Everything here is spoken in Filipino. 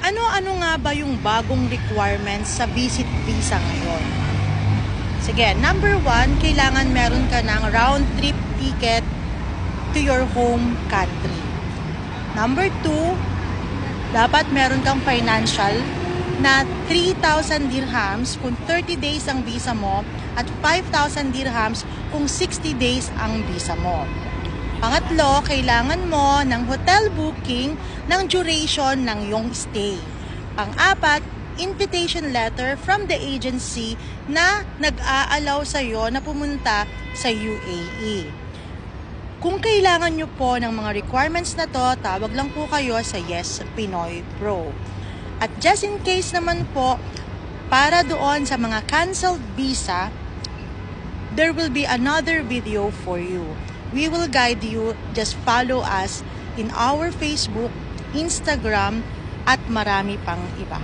Ano-ano nga ba yung bagong requirements sa Visit Visa ngayon? Sige, number 1, kailangan meron ka ng round-trip ticket to your home country. Number 2, dapat meron kang financial na 3,000 dirhams kung 30 days ang visa mo at 5,000 dirhams kung 60 days ang visa mo. Pangatlo, kailangan mo ng hotel booking ng duration ng iyong stay. Pang-apat, invitation letter from the agency na nag-aalaw sa iyo na pumunta sa UAE. Kung kailangan nyo po ng mga requirements na to, tawag lang po kayo sa Yes Pinoy Pro. At just in case naman po, para doon sa mga canceled visa, there will be another video for you. We will guide you. Just follow us in our Facebook, Instagram, at marami pang iba.